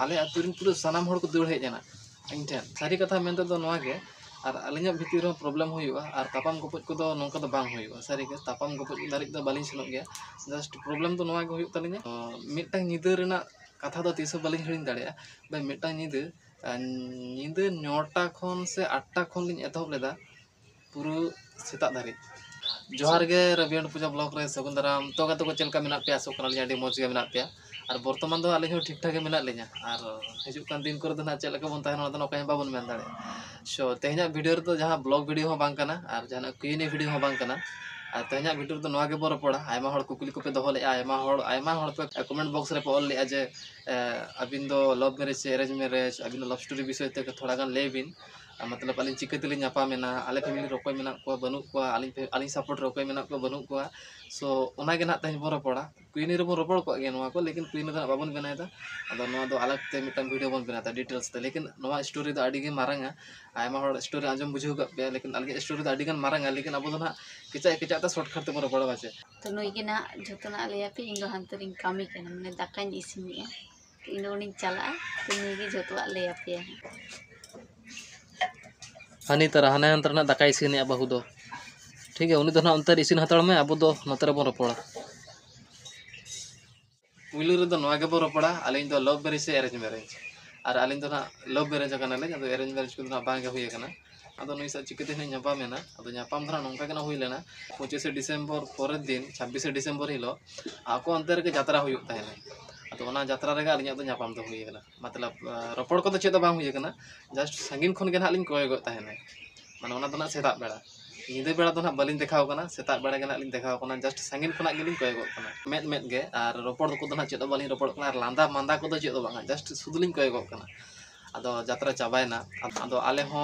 आले आतुरिन पूरा सानाम हड़ को दौड़ हेज जाना इन ठेन सारी कथा मेनते दो नोआ गे और अलिंग भितर में प्रॉब्लम हुआ और तापाम गपज को नौका तो बांग हुआ सारी के तापाम गपज दारिज दो बालिं सेनोग गया जस्ट प्रॉब्लम तो नोआ गे हुई तलिंगा मिदटांग निदा रेना कथा दो तीस बालिं हिड़िंग दाड़ेया भाई मिदटांग निदा 9टा खन से 8टा खन लिंग एतहब लेदा पूरा सेता दारिज जोहार गे रवियन पूजा ब्लॉक रे सगुन दाराम तो गातो को चलका मेना पे आसो कना लिया मौज गे मेना पे और बर्तमान दो आलिं ठीक ठाक मेना लिया और हजू कान दिन करे दो ना चल लेका बन ताहेन ना नोका बाबन मेन दाड़े सो तेहना वीडियो रे तो जहां ब्लॉग वीडियो हो बांग कना और जहां क्यूएनए वीडियो हो बांग कना तेहना वीडियो तो नोआ गे बो रपड़ा आयमा हड़ कुकुली को पे दोहो ले आयमा हड़ पे कमेंट बॉक्स रे पे ऑल ले जे अबिन दो लव मैरिज से अरेंज मैरिज अबिन दो लव स्टोरी विषय ते थोड़ा गान ले बिन मतलब अली चिकतेली नापामेना आले फैमिली रकोय मेना को बनू को अली सपोर्ट रकोय मेना को बनू को सो ओना गे ना तेहन बो रपड़ा क्यूएनए रे बो रपड़ को गे नोआ को लेकिन क्यूएनए दो बाबन बनायदा अदो नोआ दो अलग ते मिटन वीडियो बन बनाता डिटेल्स ते लेकिन नोआ स्टोरी दो आडी गे मारंगा आयमा हड़ स्टोरी आंजम बुझाव ग पे लेकिन अलगे स्टोरी दो आडी गान मारंगा लेकिन अब दो ना किचा ता शॉर्टकट ते बो रपड़ बाचे तो नई के ना जतना ले पे इन दो हंतरिन कामी के माने दाकाኝ इसिनिया इन दो नि चला तो नई के जतवा ले पे हानि तरह हाने अंतर ना दाका इसिने बाहु दो ठीक है उनी दो ना अंतर इसिन हतड़ में अब दो नतरे बो रपड़ा पुइलु रे दो नोआ गे बो रपड़ा अलिन दो लव मैरिज से अरेंज मैरिज और अलिन दो ना लव मैरिज कना ले अदो अरेंज मैरिज को ना बांगे हुई कना अदो नई सा चिकते ने ᱧᱟᱯᱟᱢᱮᱱᱟ अदो ᱧᱟᱯᱟᱢ धरा नोंका केना हुई लेना 25 डिसेम्बर परेर दिन 26 डिसेम्बर हिलो आको अंतर के यात्रा हुई ताहेना अदो ओना यात्रा रे अलिन दो ᱧᱟᱯᱟᱢ दो हुई कना मतलब रपड़ को तो चेद बांग हुई कना जस्ट संगीन खन के ना अलिन कोय गो ताहेना माने ओना दो ना सेता बेड़ा निदे बेड़ा दो ना बालिन देखाव कना सेता बेड़ा के ना अलिन देखाव कना जस्ट संगीन खना गेलिन कोय गो कना मेद गे और रपड़ को दो ना चेद बालिन रपड़ कना लांदा मांदा को दो चेद बांगा जस्ट सुदलिन कोय गो कना अदो यात्रा चाबायना अदो आले हो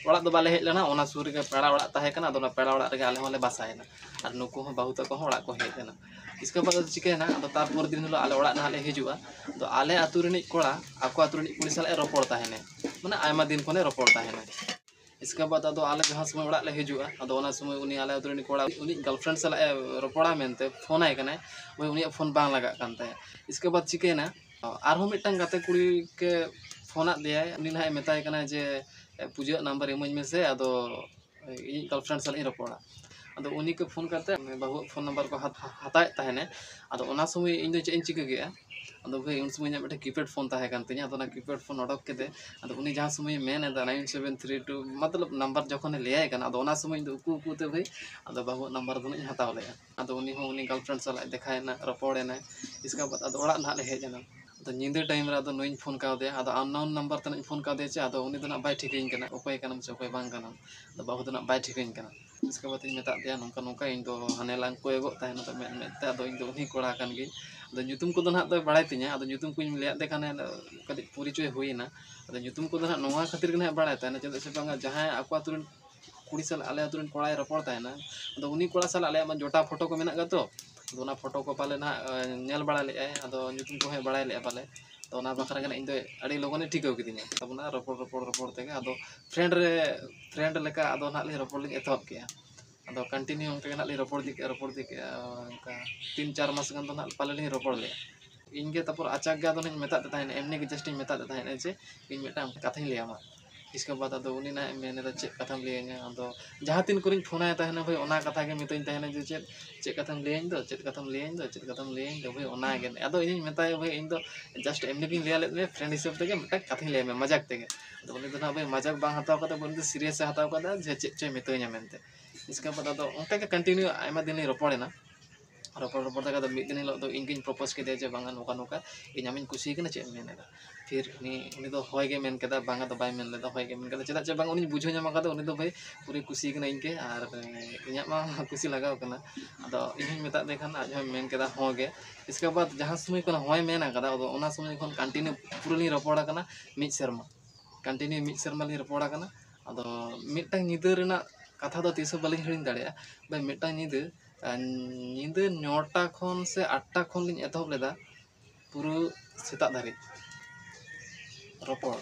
ओड़ा दो बाले हेज लेना ओना सुर के पेड़ा ओड़ा ताहे कना अदो ना पेड़ा ओड़ा रे आले होले बासायना और नुकु हो बाहु तक हो ओड़ा को हेज लेना इसके बाद चिकेना अदो तारपर दिन हिलो आले ओड़ा ना ले हिजुआ तो आले आतु रिनि कोड़ा आको आतु रिनि पुलिस साले रपड़ ताहेने माने आयमा दिन कोने रपड़ ताहेने इसके बाद अदो आले जहां समय ओड़ा ले हिजुआ अदो ओना समय उनी आले आतु रिनि कोड़ा उनी गर्लफ्रेंड साले रपड़ा मेनते फोन आय कने ओय उनी फोन बांग लगा कानते इसके बाद चिकेना आरो मिटन गाते कुड़ी के फोना दिया उनी ना मेताय कना जे पूजा नंबर इमज में से अदो इ गर्लफ्रेंड साल रपड़ा अदो उनी के फोन करते बाबू फोन नंबर को हताय ताहेने अदो ओना समय इन दो चे चिका गया अदो भाई उन समय मेटे कीपैड फोन ताहे कान तिया अदो ना कीपैड फोन ओडक केदे अदो उनी जहां समय मेन एदा 9732 मतलब नंबर जखन लेय काना अदो ओना समय दो उकु ते भाई अदो बाबू नंबर दो नि हताव ले अदो उनी हो उनी गर्लफ्रेंड साल देखायना रपड़ेना इसका बाद अदो ओड़ा ना ले हेजना तो निंदे टाइम रे अदो नोइन फोन कावदे अदो अननोन नंबर तने फोन कावदे चे अदो उनी दो ना बाय ठिकइन कना ओपय कना से ओपय बांग कना अदो बाबू दो ना बाय ठिकइन कना इसके बाद इन मेता दिया नोंका नोंका इन दो हाने लांग कोय गो ताहेन तो मेन मेते अदो इन दो उनी कोड़ा कान गे अदो ᱧᱩᱛᱩᱢ को दो ना दो बाड़ाय तिया अदो ᱧᱩᱛᱩᱢ को इन लेया दे काने कदि परिचय होइना अदो ᱧᱩᱛᱩᱢ को दो ना नोवा खातिर के ना बाड़ाय ताहेन चेद से बांगा जहां आको आतुरन कुड़ी साल आले आतुरन कोड़ाय रपड़ ताहेना अदो उनी कोड़ा साल आले मा जोटा फोटो को मेना गतो अदो ना फोटो को पाले ना नेल बाड़ा ले अदो ᱧᱩᱛᱩᱢ को हे बाड़ाय ले पाले तो ना बखरा के इन दो अड़ी लोगने ठिकाव किदिया तबना रपड़ तेगे अदो फ्रेंड लेका अदो ना ले रपड़ ले एतहब के अदो कंटिन्यू उनके ना ले रपड़ दी के उनका 3-4 मास गन तो ना पाले ले रपड़ ले इनगे तपर अचाक गे अदो नि मेता ताहेन एमनी के जस्ट मेता ताहेन जे इन मेटा कथाई लेयामा इसके बाद अदो उनी ना मेने द चे कथाम लेया अदो जहां तीन कोरिन फोनाय ताहेन भाई ओना कथा के मितइन ताहेन जे चे कथाम लेयन दो चे कथाम लेयन दो भाई ओना गे अदो इन मेताय भाई इन दो जस्ट एमनी किन लेया ले फ्रेंड हिसाब तेगे मेटा कथाई लेया में मजाक तेगे अदो उनी दो ना भाई मजाक बांग हताव कते उनी दो सीरियस से हताव कदा जे चे मितइया मेनते इसके बाद अदो उनका के कंटिन्यू आयमा दिन रपड़ेना रपड़ तक अदो मिद दिन हिलो दो इनकिन प्रपोज के जे बांगा नोका नोका इन आमिन खुशी कना चे मेनेदा फिर उनी दो होय गे मेन केदा बांगा दो बाय मेन लेदा होय गे मेन केदा चेदा चे बांग उनी बुझो ᱧᱟᱢ कदा उनी दो भाई पूरी खुशी कना इनके आर इन्या मा खुशी लगाव कना अदो इन मेता दे खान आज मेन केदा हो गे इसके बाद जहां समय कोना होय मेना कदा अदो ओना समय कोन कंटिन्यू पूरा ली रपड़ा कना मिद शर्मा कंटिन्यू मिद शर्मा ली रपड़ा कना अदो मिदटांग निदा रेना कथा दो तीस बालिं हिड़िंग दाड़ेया भाई मिदटांग निदा 9टा खन से 8टा खन लिंग एतहब लेदा पूरा सेता दारिज रपड़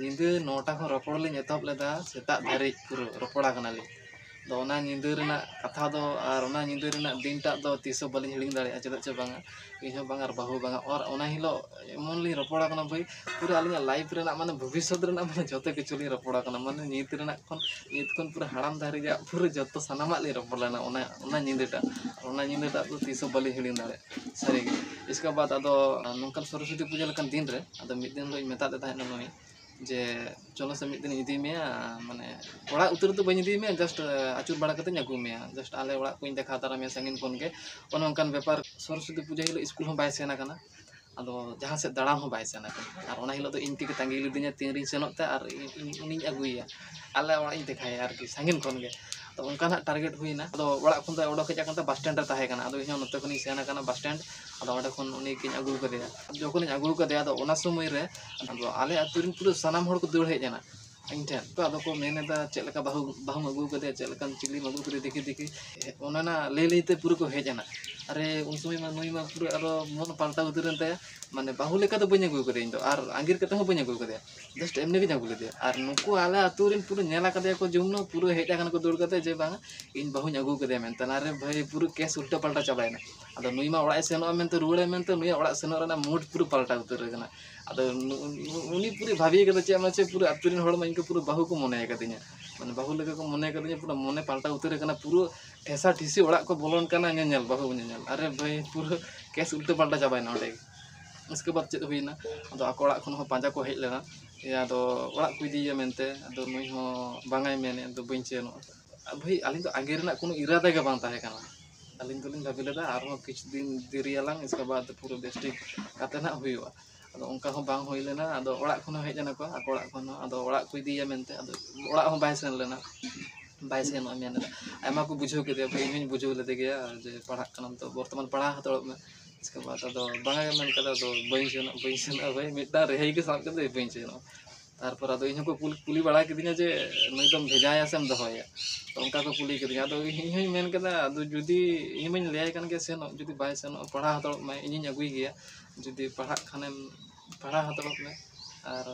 निंदा 9टा खन रपड़ लिंग एतहब लेदा सेता दारिज पूरा रपड़ा कना लिंग ᱫᱚ ᱚᱱᱟ ᱧᱤᱫᱟᱹ ᱨᱮᱱᱟᱜ ᱠᱟᱛᱷᱟ ᱫᱚ ᱟᱨ ᱚᱱᱟ ᱧᱤᱫᱟᱹ ᱨᱮᱱᱟᱜ ᱫᱤᱱᱴᱟᱜ ᱫᱚ ᱛᱤᱥ ᱦᱚᱸ ᱵᱟᱹᱞᱤᱧ ᱦᱤᱲᱤᱧ ᱫᱟᱲᱮᱭᱟᱜᱼᱟ ᱪᱮᱫᱟᱜ ᱪᱮ ᱵᱟᱝᱟ ᱤᱧ ᱦᱚᱸ ᱵᱟᱝ ᱟᱨ ᱵᱟᱹᱦᱩ ᱵᱟᱝᱟ ᱟᱨ ᱚᱱᱟ ᱦᱤᱞᱳᱜ ᱮᱢᱚᱱ ᱞᱤᱧ ᱨᱚᱯᱚᱲ ᱟᱠᱟᱱᱟ ᱵᱷᱟᱹᱭ ᱯᱩᱨᱟᱹ ᱟᱹᱞᱤᱧᱟᱜ ᱞᱟᱭᱤᱯᱷ ᱨᱮᱱᱟᱜ ᱢᱟᱱᱮ ᱵᱷᱚᱵᱤᱥᱥᱚᱛ ᱨᱮᱱᱟᱜ ᱢᱟᱱᱮ ᱡᱚᱛᱚ ᱠᱤᱪᱷᱩ ᱞᱤᱧ ᱨᱚᱯᱚᱲ ᱟᱠᱟᱱᱟ ᱢᱟᱱᱮ ᱱᱤᱛ ᱠᱷᱚᱱ ᱯᱩᱨᱟᱹ ᱦᱟᱲᱟᱢ ᱫᱷᱟᱹᱨᱤᱡᱟᱜ ᱯᱩᱨᱟᱹ ᱡᱚᱛᱚ ᱥᱟᱱᱟᱢᱟᱜ ᱞᱤᱧ ᱨᱚᱯᱚᱲ ᱞᱮᱱᱟ ᱚᱱᱟ ᱧᱤᱫᱟᱹᱴᱟᱜ ᱫᱚ ᱛᱤᱥ ᱦᱚᱸ ᱵᱟᱹᱞᱤᱧ ᱦᱤᱲᱤᱧ ᱫᱟᱲᱮᱭᱟᱜᱼᱟ ᱥᱟᱹᱨᱤᱜᱮ ᱤᱥᱠᱮ ᱵᱟᱫ ᱟᱫᱚ ᱱᱚᱝᱠᱟᱱ ᱥᱚᱨᱚᱥᱚᱛᱤ ᱯᱩᱡᱟᱹ ᱞᱮᱠᱟᱱ ᱫᱤᱱ ᱨᱮ ᱟᱫᱚ ᱢᱤᱫ ᱫᱤᱱ ᱦᱤᱞᱳᱜ ᱢᱮᱛᱟᱫᱮ ᱛᱟᱦᱮᱸᱫ ᱱᱩᱭ ᱡᱮ ᱪᱚᱞᱚ ᱥᱮ ᱢᱤᱫ ᱫᱤᱱ ᱤᱫᱤ ᱢᱮᱭᱟ ᱢᱟᱱᱮ ᱚᱲᱟᱜ ᱩᱛᱟᱹᱨ ᱫᱚ ᱵᱟᱹᱧ ᱤᱫᱤ ᱢᱮᱭᱟ ᱡᱟᱥᱴ ᱟᱹᱪᱩᱨ ᱵᱟᱲᱟ ᱠᱟᱛᱮᱧ ᱟᱹᱜᱩ ᱢᱮᱭᱟ ᱡᱟᱥᱴ ᱟᱞᱮ ᱚᱲᱟᱜ ᱠᱚᱧ ᱫᱮᱠᱷᱟᱣ ᱛᱟᱨᱟ ᱢᱮᱭᱟ ᱥᱟᱺᱜᱤᱧ ᱠᱷᱚᱱ ᱜᱮ ᱚᱱᱮ ᱚᱱᱠᱟᱱ ᱵᱮᱯᱟর ᱥᱚᱨᱚᱥᱚᱛᱤ ᱯᱩᱡᱟᱹ ᱦᱤᱞᱳᱜ ᱥᱠᱩᱞ ᱦᱚᱸ ᱵᱟᱭ ᱥᱮᱱ ᱟᱠᱟᱱᱟ ᱟᱫᱚ ᱡᱟᱦᱟᱸ ᱥᱮᱫ ᱫᱟᱬᱟᱱ ᱦᱚᱸ ᱵᱟᱭ ᱥᱮᱱ ᱟᱠᱟᱱᱟ ᱟᱨ ᱚᱱᱟ ᱦᱤᱞᱳᱜ ᱫᱚ ᱤᱧ ᱛᱮᱜᱮ ᱛᱟᱺᱜᱤ ᱞᱤᱫᱤᱧᱟ ᱛᱤᱱᱨᱤᱧ ᱥᱮᱱᱚᱜ ᱛᱮ ᱟᱨ ᱩᱱᱤᱧ ᱟᱹᱜᱩᱭᱮᱭᱟ ᱟᱞᱮ ᱚᱲᱟᱜ ᱤᱧ ᱫᱮᱠᱷᱟᱭᱟ ᱟᱨᱠᱤ ᱥᱟᱺᱜᱤᱧ ᱠᱷᱚᱱ ᱜᱮ ᱛᱚ ᱚᱱᱠᱟᱱᱟᱜ ᱴᱟᱨᱜᱮᱴ ᱦᱩᱭᱱᱟ ᱟᱫᱚ ᱚᱲᱟᱜ ᱠᱷᱚᱱ ᱫᱚ ᱚᱰᱚᱠ ᱦᱮᱡ ᱟᱠᱟᱱ ᱛᱮ ᱵᱟᱥ ᱥᱴᱮᱱᱰ ᱨᱮ ᱛᱟᱦᱮᱸ ᱠᱟᱱᱟ ᱟᱫᱚ ᱤᱧ ᱦᱚᱸ ᱱᱚᱛᱮ ᱠᱷᱚᱱᱤᱧ ᱥᱮᱱ ᱟᱠᱟᱱᱟ ᱵᱟᱥ ᱥᱴᱮᱱᱰ ᱟᱫᱚ ᱚᱸᱰᱮ ᱠᱷᱚᱱ ᱩᱱᱤᱧ ᱟᱹᱜᱩ ᱠᱟᱫᱮᱭᱟ ᱡᱚᱠᱷᱚᱱᱤᱧ ᱟᱹᱜᱩ ᱠᱟᱫᱮᱭᱟ ᱟᱫᱚ ᱚᱱᱟ ᱥᱚᱢᱚᱭ ᱨᱮ ᱟᱫᱚ ᱟᱞᱮ ᱟᱹᱛᱩ ᱨᱮᱱ ᱯᱩᱨᱟᱹ ᱥᱟᱱᱟᱢ ᱦᱚᱲ ᱠᱚ ᱫᱟᱹᱲ ᱦᱮᱡ ᱮᱱᱟ ᱤᱧ ᱴᱷᱮᱱ ᱛᱚ ᱟᱫᱚ ᱠᱚ ᱢᱮᱱ ᱮᱫᱟ ᱪᱮᱫ ᱞᱮᱠᱟ ᱵᱟᱹᱦᱩᱢ ᱟᱹᱜᱩ ᱠᱟᱫᱮᱭᱟ ᱪᱮᱫ ᱞᱮᱠᱟᱱ ᱪᱤᱞᱤᱢ ᱟᱹᱜᱩ ᱠᱟᱫᱮᱭᱟ ᱫᱮᱠᱷᱤ ᱚᱱᱟ ᱞᱟᱹᱭ ᱞᱟᱹᱭᱛᱮ ᱯᱩᱨᱟᱹ ᱠᱚ ᱦᱮᱡ ᱮᱱᱟ ᱟᱨᱮ ᱩᱱ ᱥᱚᱢᱚᱭ ᱢᱟ ᱱᱩᱭ ᱢᱟ ᱯᱩᱨᱟᱹ ᱟᱨᱚ ᱢᱚᱱ ᱯᱟᱞᱴᱟᱣ ᱩᱛᱟᱹᱨᱮᱱ ᱛᱟᱭᱟ ᱢᱟᱱᱮ ᱵᱟᱹᱦᱩ ᱞᱮᱠᱟ ᱫᱚ ᱵᱟᱹᱧ ᱟᱹᱜᱩ ᱠᱟᱫᱮᱭᱟ ᱤᱧ ᱫᱚ ᱟᱨ ᱟᱸᱜᱤᱨ ᱠᱟᱛᱮ ᱦᱚᱸ ᱵᱟᱹᱧ ᱟᱹᱜᱩ ᱠᱟᱫᱮᱭᱟ ᱡᱟᱥᱴ ᱮᱢᱱᱤ ᱜᱤᱧ ᱟᱹᱜᱩ ᱞᱮᱫᱮᱭᱟ ᱟᱨ ᱱᱩᱠᱩ ᱟᱞᱮ ᱟᱹᱛᱩ ᱨᱮᱱ ᱯᱩᱨᱟᱹ ᱧᱮᱞ ᱟᱠᱟᱫᱮᱭᱟ ᱠᱚ ᱡᱩᱢᱱᱩ ᱯᱩᱨᱟᱹ ᱦᱮᱡ ᱟᱠᱟᱱᱟ ᱠᱚ ᱫᱟᱹᱲ ᱠᱟᱛᱮ ᱡᱮ ᱵᱟᱝ ᱤᱧ ᱵᱟᱹᱦᱩᱧ ᱟᱹᱜᱩ ᱠᱟᱫᱮᱭᱟ ᱢᱮᱱᱛᱮ ᱟᱨᱮ ᱵᱷᱟᱹᱭ ᱯᱩᱨᱟᱹ ᱠᱮᱥ ᱩᱞᱴᱟᱹ ᱯᱟल्टा ᱪᱟᱵᱟᱭᱮᱱᱟ ᱟᱫᱚ ᱱᱩᱭ ᱢᱟ ᱚᱲᱟᱜ ᱮ ᱥᱮᱱᱚᱜᱼᱟ ᱢᱮᱱᱛᱮ ᱨᱩᱣᱟᱹᱲᱟᱭ ᱢᱮᱱᱛᱮ ᱱᱩᱭᱟᱜ ᱚᱲᱟᱜ ᱥᱮᱱᱚᱜ ᱨᱮᱱᱟᱜ ᱢᱩᱰ ᱯᱩᱨᱟᱹ ᱯᱟल्ᱴᱟᱣ ᱩᱛᱟᱹᱨ ᱟᱠᱟᱱᱟ ᱟᱫᱚ ᱩᱱᱤ ᱯᱩᱨᱟᱹ ᱵᱷᱟᱵᱤ ᱠᱟᱫᱟ ᱪᱮᱫ ᱢᱟᱥᱮ ᱯᱩᱨᱟᱹ ᱟᱹᱛᱩ ᱨᱮᱱ ᱦᱚᱲ ᱢᱟ ᱤᱧ ᱠᱚ ᱯᱩᱨᱟᱹ ᱵᱟᱹᱦᱩ ᱠᱚ ᱢᱚᱱᱮ ᱠᱟᱫᱤᱧᱟ ᱢᱟᱱᱮ ᱵᱟᱹᱦᱩ ᱞᱮᱠᱟ ᱠᱚ ᱢᱚᱱᱮ ᱠᱟᱫᱤᱧᱟ ᱯᱩᱨᱟᱹ ᱢᱚᱱᱮ ᱯᱟल्ᱴᱟᱣ ᱩᱛᱟᱹᱨ ᱟᱠᱟᱱᱟ ᱯᱩᱨᱟᱹ ᱴᱷᱮᱥᱟ ᱴᱷᱤᱥᱤ ᱚᱲᱟᱜ ᱠᱚ ᱵᱚᱞᱚᱱ ᱠᱟᱱᱟ ᱧᱮᱧᱮᱞ ᱵᱟᱹᱦᱩ ᱧᱮᱧᱮᱞ ᱟᱨᱮ ᱵᱷᱟᱹᱭ ᱯᱩᱨᱟᱹ ᱠᱮᱥ ᱩल्टा ᱯᱟल्टा ᱪᱟᱵᱟᱭᱮᱱᱟ ᱚᱸᱰᱮ इसके बाद चेक हुईना अदो आको ओड़ा खन पांजा को हेज लेना अदो ओड़ा को इदीया मेनते अदो नुई हो बांगाय मेने अदो बइन सेनो भाई आलिन तो आगे रेना कोनो इरादा के बांग ताहे काना आलिन दोलिन भाबी लेदा आरो किछ दिन देरियालांग इसके बाद पूरा बेस्टिक काते ना हुईवा अदो उनका हो बांग होई लेना अदो ओड़ा खन हेज ना को आको ओड़ा खन अदो ओड़ा को इदीया मेनते अदो ओड़ा हो बाय सेन लेना बाय सेन मेन आयमा को बुझाव केदे भाई इन बुझाव लेदे गया जे पढ़ा कनम तो वर्तमान पढ़ा हतड़ में इसके बाद अदो बांगा मेन कदा दो बइन सेन भाई मिटा रेहई के साथ कदे बइन सेन तारपर अदो इन को कुली बड़ा किदिना जे नई दम भेजाया सेम दहोया तो उनका को कुली किदिना अदो इन हई मेन कदा अदो जुदी इन मइन लेय कन के सेनो जुदी बाय सेनो पढ़ा हतड़ में इन अगुई गया जुदी पढ़ा खानेम पढ़ा हतड़ में और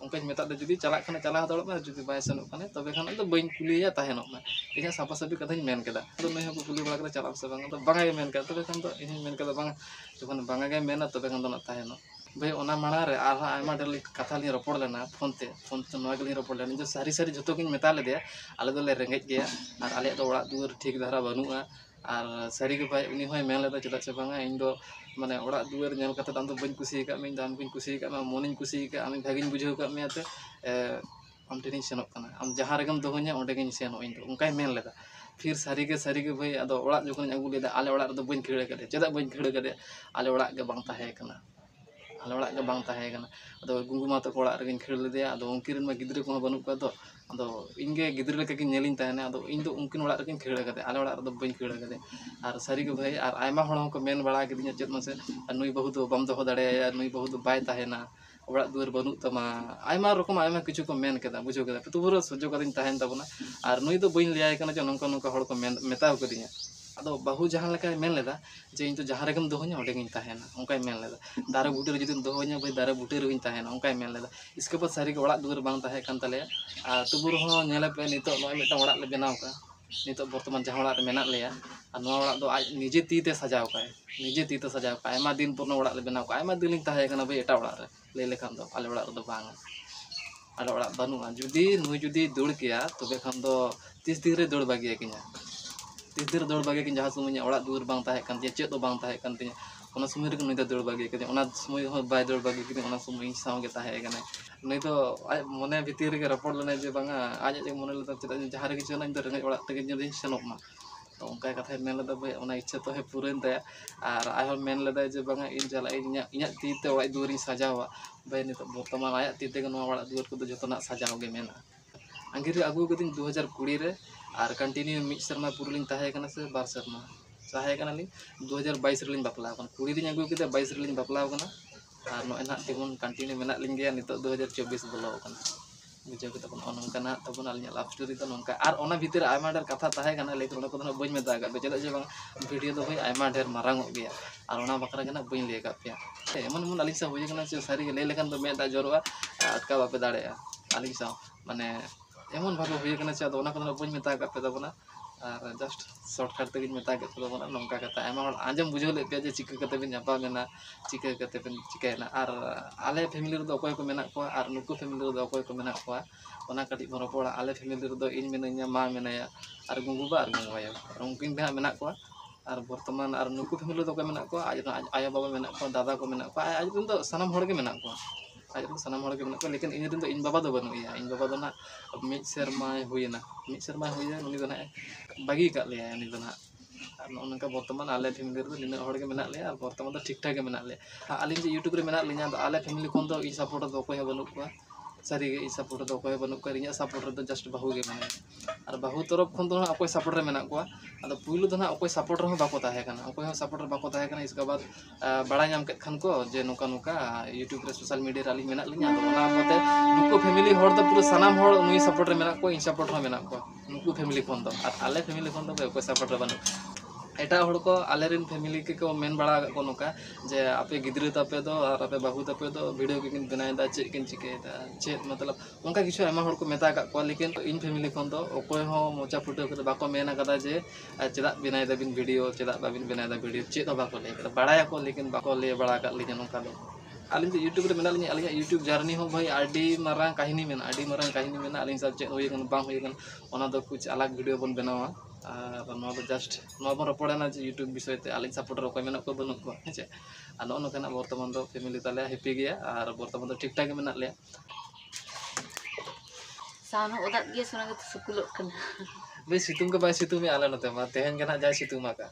उनका मेता दे जुदी चला खाने चला हतड़ में जुदी बाय सेनो खाने तबे खान तो बइन कुलिया ताहेनो में इन सापा सापी कथाई मेन केदा तो नई को कुली बड़ा चला से बांगा तो बांगा मेन का तबे खान तो इन मेन केदा बांगा जखन बांगा गे मेना तबे खान तो ना ताहेनो भाई ओना माणा रे आरहा आयमा ढेर कथा ली रपड़ लेना फोन ते नोआ गेली रपड़ लेना जो सारी सारी जतो किन मेता लेदे आले दोले रेंगेज गया और आले तो ओड़ा दुआर ठीक धारा बनुआ और सारी के भाई उनी होय मेन लेदा चेदा से बांगा इन दो माने ओड़ा दुआर नेल कते आम दो बइन कुसी का मैं दाम बइन कुसी का मोनिन कुसी का आमी भागिन बुझाव का मेते आम टेनिन सेनोक काना आम जहां रेगम दोहोnya ओंडे गिन सेनो इन दो उनकाय मेन लेदा फिर सारी के भाई अदो ओड़ा जखन अगु लेदा आले ओड़ा रे दो बइन खेड़ कदे चेदा बइन खेड़ कदे आले ओड़ा के बांग ताहे कना आले ओड़ा के बांग ताहे कना अदो गुंगुमा तो ओड़ा रे खेड़ लेदे अदो उनकिन मा गिद्रे को बनु का तो अदो इनगे गिद्रे लेके कि नेलिन ताहेने अदो इन दो उनकिन ओड़ा रे खेड़ कदे आले ओड़ा रे दो बइन खेड़ कदे और सारी के भाई और आयमा हण को मेन बड़ा किदिया चेद मसे नुई बहु दो बम दोहो दाड़ेया नुई बहु दो बाय ताहेना ओड़ा दुआर बनू तमा आयमा रकम आयमा किछु को मेन केदा बुझो केदा तो पूरा सजो कदिन ताहेन तबना और नुई दो बइन लियाय कना जे नंका नंका हड़ को मेताव कदिया अदो बहु जहां लेका मेन लेदा जे इन तो जहां रेगम दोहोnya ओडे गिन ताहेना उनकाय मेन लेदा दारे बुटे रे जुदिन दोहोnya भाई दारे बुटे रे गिन ताहेना उनकाय मेन लेदा इसके बाद सारी के ओड़ा दुआर बांग ताहे कान तले आ तुबुर हो नेले पे नितो नय मिटा ओड़ा ले बनाव का नितो वर्तमान जहां ओड़ा रे मेना लेया और नो ओड़ा दो आज निजे तीते सजाव का निजे तीते सजाव का आयमा दिन पुरनो ओड़ा ले बनाव का आयमा दिन लिंग ताहे कना भाई एटा ओड़ा रे ले लेखान दो आले ओड़ा दो बांग आले ओड़ा बानुआ जुदी नुई जुदी दौड़ किया तबे खान दो 30 दिन रे दौड़ बागिया किना 30 दिन दौड़ बागे कि जहाँ समय ओड़ा दुआर बांग ताहे कान तिया चेद दो बांग ताहे कान तिया ओना समय रे नुई दो दौड़ बागे कि ओना समय हो बाय दौड़ बागे कि ओना समय सावगे ताहे कने नुई दो आज मने भितिर रे रपड़ लेने जे बांगा आज जे मने लेदा चेदा जहाँ रे कि चेना इन दो रेंगे ओड़ा तगे जे सेनोक मा तो उनका कथा मेन लेदा भाई ओना इच्छा तो है पूरेन ताया और आय मेन लेदा जे बांगा इन चला इnya तीते ओड़ा दुआर इन सजावा भाई नितो वर्तमान आया तीते के नो ओड़ा दुआर को जतना सजाव गे मेना आंगिर अगु कदिन 2020 रे और कंटिन्यू मिड शर्मा पुरलिन ताहे कना से बार शर्मा ताहे कना लिन 2022 रे लिन बापला कन कुड़ी दिन अगु केते 22 रे लिन बापला कना और नो एना तेमन कंटिन्यू मेना लिन गया नितो 2024 बोलो कना बुझे के तबन ओनका ना तबन आलिया लव स्टोरी तो नोंका और ओना भीतर आयमा ढेर कथा ताहे कना लेकिन ओना को बइन मेता का चेदा जे बांग वीडियो दो भाई आयमा ढेर मारांग गया और ओना बकरा गना बइन ले का पे एमन मन आलिसा होय कना से सारी ले लेकन तो मेदा जरोआ अटका बापे दाड़ेया आलिसा माने एमन भावे हुई कना चे अदो ओना कदो बइन मेता का पे ताबोना और जस्ट शॉर्टकट तेगिन मेता के ताबोना नोंका कथा आयमा हर आंजम बुझो ले पे जे चिका कते बिन जापा मेना चिका कते बिन चिकायना और आले फैमिली रे अकोय को मेना को और नुकु फैमिली रे अकोय को मेना को ओना कटी बन रपड़ा आले फैमिली रे इन मेनाया मा मेनाया और गुंगुबा और गुंगुबाया उनकिन भी मेना को और बर्तमान और नुकु फैमिली रे मेना को आज आया बाबा मेना को दादा को मेना को आज दिन तो सनम हर के मेना को आज सनम हर के मेना को लेकिन इन दिन तो इन बाबा दो बनुया इन बाबा दो ना मिड सेरमाय हुईना मिड सेरमाय हुईया उनी दो ना बागी का लिया उनी दो ना नोनका बर्तमान आले फैमिली रे निना हर के मेना ले और बर्तमान तो ठीक ठाक के मेना ले आलिन जे यूट्यूब रे मेना लिया तो आले फैमिली कोन तो इ सपोर्ट दो कोई बनु को सारी गे इ सपोर्ट दो कोई बनु को रिया सपोर्ट रे तो जस्ट बाहु गे मेना और बाहु तरफ खन तो अकोय सपोर्ट रे मेना को अदो पुइलु दो ना अकोय सपोर्ट रे बाको ताहे कना अकोय सपोर्ट रे बाको ताहे कना इसके बाद बड़ा नाम के खन को जे नुका नुका यूट्यूब रे सोशल मीडिया रे आलिन मेना लिया तो ओना बते नुको फैमिली हर तो पूरा सनाम हर उनी सपोर्ट रे मेना को इन सपोर्ट रे मेना को नुको फैमिली कोन तो और आले फैमिली कोन तो अकोय सपोर्ट रे बनु एटा हड़ को आलेरिन फैमिली के को मेन बड़ा को नोका जे आपे गिद्रे तापे दो और आपे बाहु तापे दो वीडियो के किन बनायदा चे किन चिकेदा चे मतलब उनका किछु आमा हड़ को मेता का को लेकिन इन फैमिली कोन दो अकोय हो मोचा फुटे के बाको मेना कदा जे चेदा बनायदा बिन वीडियो चेदा बाबिन बनायदा वीडियो चे तो बाको ले बड़ाया को लेकिन बाको ले बड़ा का लिया नोका दो आलिन जो यूट्यूब रे मेना लिया आलिन यूट्यूब जर्नी हो भाई आडी मारंग कहानी मेना आलिन सब चेक होय गन बांग होय गन ओना दो कुछ अलग वीडियो बन बनावा और नो जस्ट नो बन रपड़ना यूट्यूब विषय ते आलिन सपोर्टर अकोय मेना को बनु को हेचे आ नो नोकना बर्तमान दो फैमिली ताले हैप्पी गया और बर्तमान दो ठीक ठाक मेना ले सानो ओदा गे सोना के सुकुलो कना बे सितुम के बाय सितुम में आले नते मा तेहन गना जाय सितुम का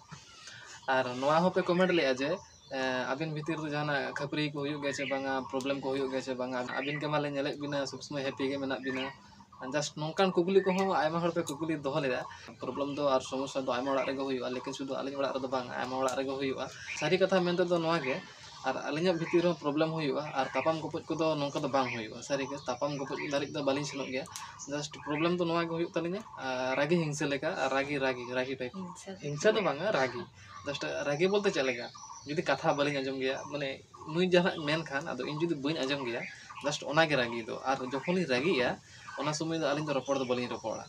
और नोआ हो पे कमेंट ले जे आबिन भीतर तो जहाना खपरी को हुयो गेছে बांगा प्रॉब्लम को हुयो गेছে बांगा आबिन के माले नेले बिना सब समय हैप्पी के मेना बिना जस्ट नोंकान कुकुली को हो आयमा हर पे कुकुली दोह लेदा प्रॉब्लम दो और समस्या दो आयमा ओड़ा रे गो हुयो लेकिन शुद्ध आलिन ओड़ा रे दो बांगा आयमा ओड़ा रे गो हुयो सारी कथा मेनते दो नोआ के और आलिन भीतर प्रॉब्लम हुयो और तापाम गोपज को दो नोंका दो बांग हुयो सारी के तापाम गोपज दारिक दो बालिन सनो गया जस्ट प्रॉब्लम तो नोआ के हुयो तलिने रागी हिंसे लेका रागी रागी रागी टाइप हिंसा तो बांगा रागी जस्ट रागी बोलते चलेगा जुदी कथा बालिन आजम गया माने नुई जहां मेन खान अदो इन जुदी बइन आजम गया जस्ट ओना के रागी दो और जखोन रागिया ओना समय दो आलिन दो रपड़ दो बालिन रपड़ा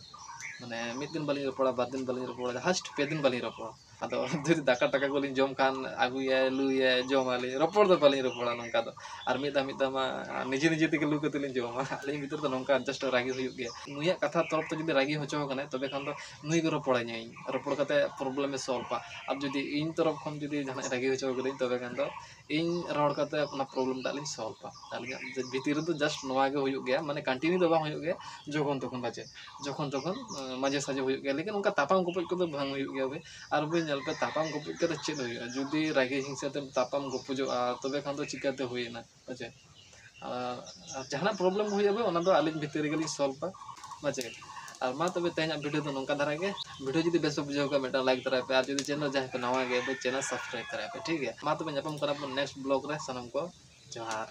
माने मिद दिन बालिन रपड़ा बार दिन बालिन रपड़ा हास्ट पे दिन बालिन रपड़ा अदो जुदी दाका टाका को लिन जम खान आगुया लुया जमाले रपड़ दो बालिन रपड़ा नंका दो और मिदा मा निजे निजे ते लु कते लिन जमा आलिन भीतर दो नंका जस्ट रागी हुयो गया नुया कथा तरफ तो जुदी रागी होचो कने तबे खान दो नुई को रपड़ा न्याई रपड़ कते प्रॉब्लम में सॉल्व पा अब जुदी इन तरफ खन जुदी जहां रागी होचो गलिन तबे खान दो इन रोड कते अपना प्रॉब्लम डालिन सॉल्व पा आलिन भीतर तो जस्ट नोआ के हुयो गया माने कंटिन्यू दो बा हुयो गया जोखन तखन बाजे जोखन तखन माजे साजे हुयो गया लेकिन उनका तापाम गोपज को तो भांग हुयो गया बे और बे नल पे तापाम गोपज के तो चेद हुयो जुदी रागी हिंसा ते तापाम गोपजो तबे खान तो चिकाते हुईना बाजे जहां प्रॉब्लम हुयो बे ओना दो आलिन भीतर गेली सॉल्व पा बाजे और मा तबे तेना वीडियो तो नोंका धरा के वीडियो जुदी बेस बुझाव का मेटा लाइक तरा पे और जुदी चैनल जहां पे नवा गए चैनल सब्सक्राइब करा पे ठीक है मा तबे ᱧᱟᱯᱟᱢ ᱠᱟᱱᱟ ᱵᱚᱱ नेक्स्ट ब्लॉग रे सनम को जोहार।